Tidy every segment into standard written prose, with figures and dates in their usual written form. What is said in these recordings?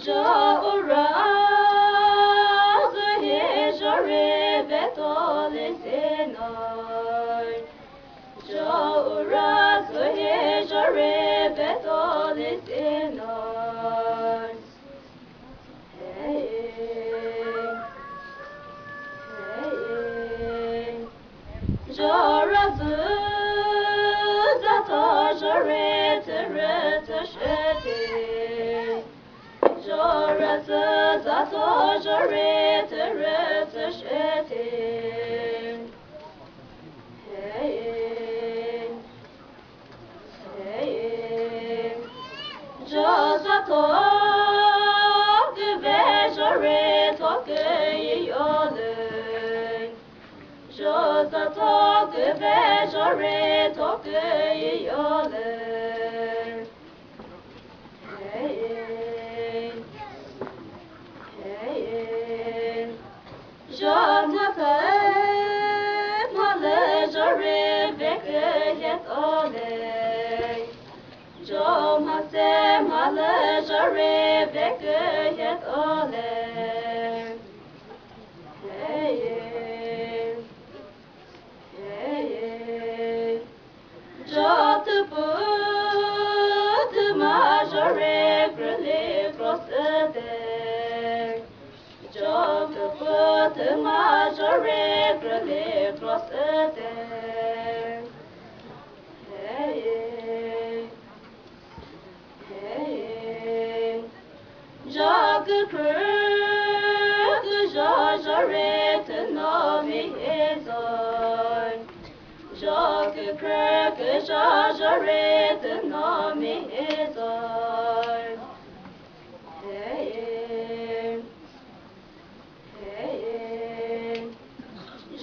Jaura Zohe Jore Betole Senoi Jaura Zohe Jore Betole Senoi Hey Hey Jora Zato Jore Tere Teshete Jora Zato Jore Tere Teshete Hey Hey Josato Gve Jore Toke Yole Josato Gve Jore Toke Yole Hey Hey Jonathan Male Jore Beke Yet Ole Jom Hasem Male Jore Beke Yet Ole Hey Hey Jot Put Majore Grele Crossede Jot Put Majore Grele Crossede Hey Hey Jag Kruk Jajare Tenomi Ezon Jag Kruk Jajare Tenomi Ezon Hey Hey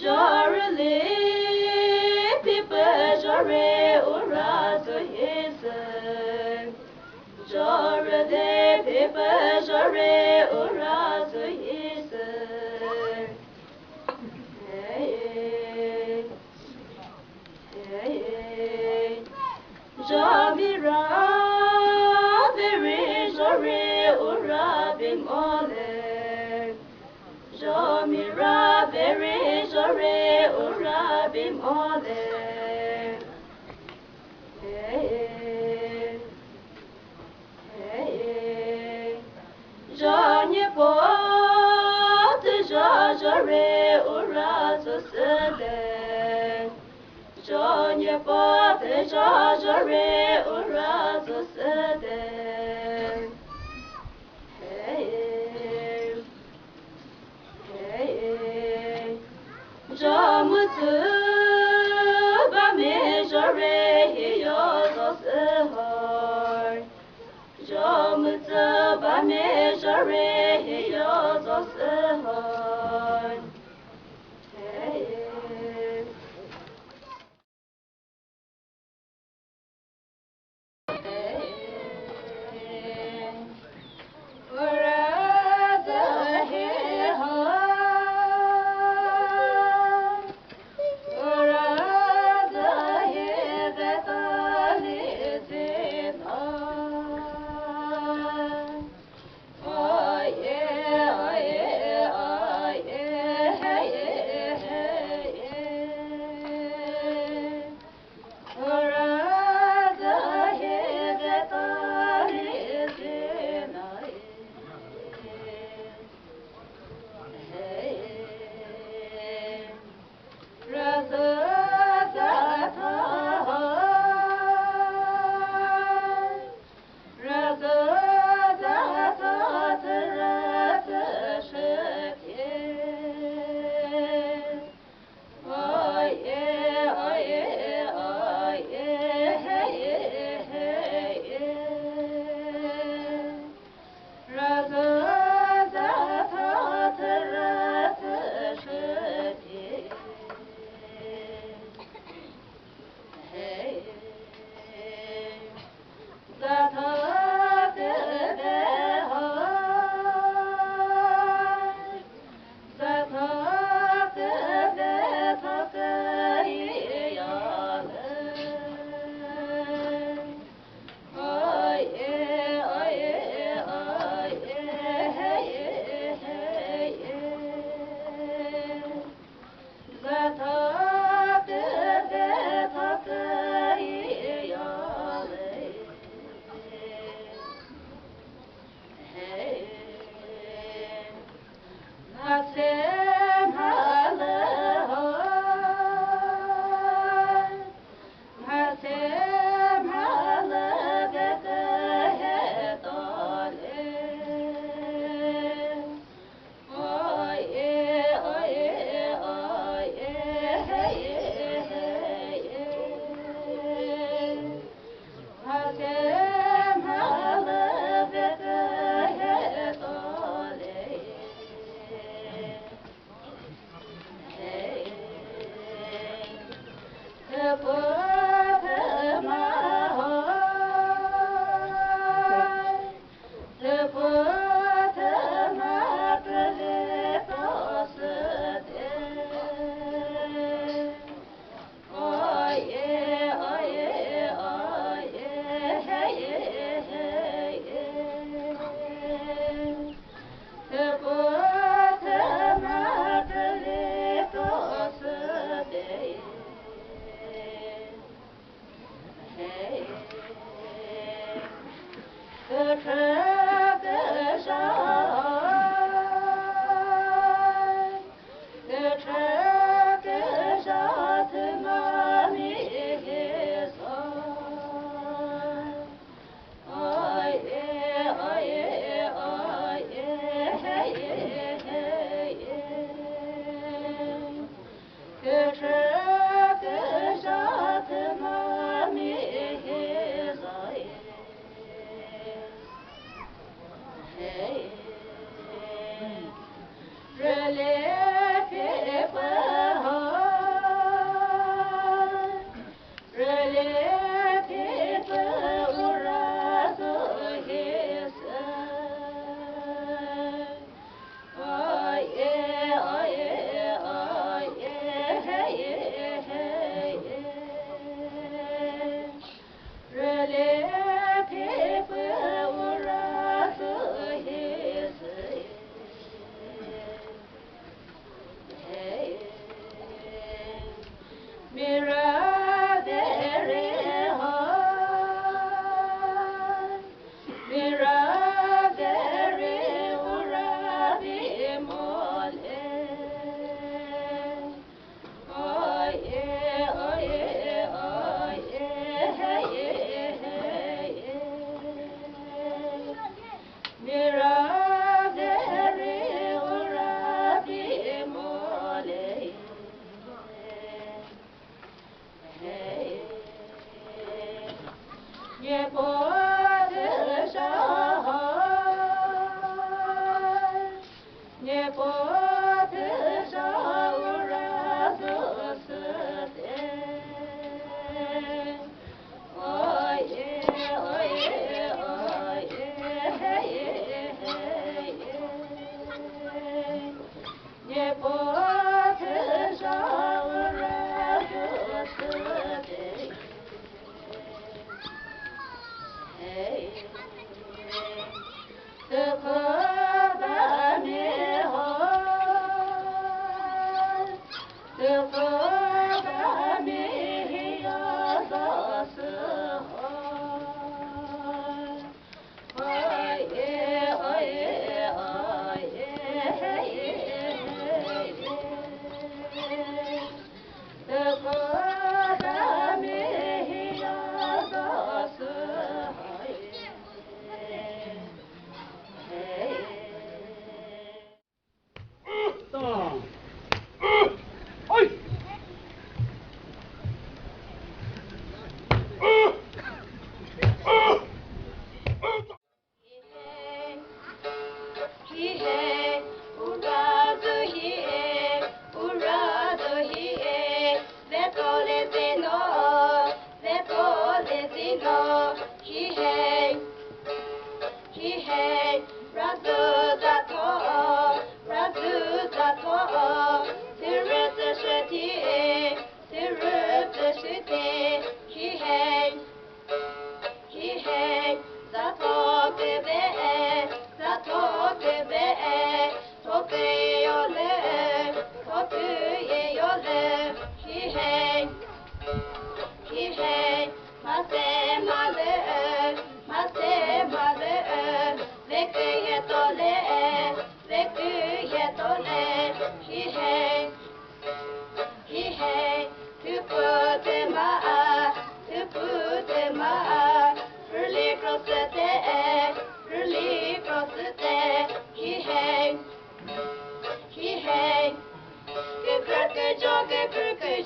Jarele Pipe Jare Urazo Hesen Jarele Pipe Jare Urazo Hesen Hey Hey Jamira Veri Jare Urabim Ole Jamira Veri Jare Urabim Ole Hey Hey Janye Pot Jajare Urazo Sede Janye Pot Jajare Urazo Sede Hey Hey Jamutsu Bame Jare Hiyozo Sehor Jamutsu Bame Jare Hiyozo Sehor Hey Oh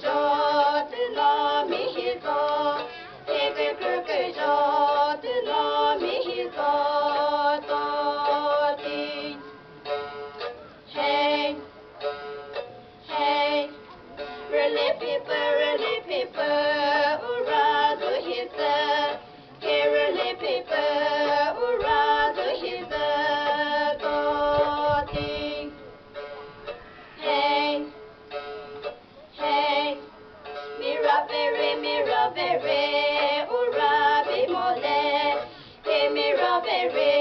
Jot, la mi hito, eke kurke jot. people ura to his body. Hey, hey, mirabere, ura bimole. Hey, mirabere,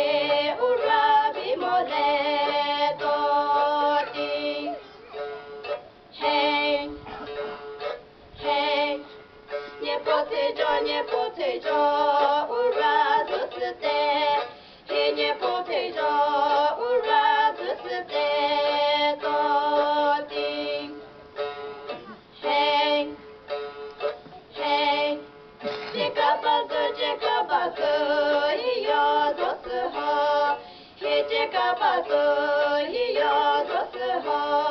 ura bimole. Dodi. Hey, hey, nie potejo, ura zusute. Hey, nie potejo, ura zusute. Dodi. Hey, hey, jekabazo, iyo dosu ho. Hey, jekabazo, iyo dosu ho.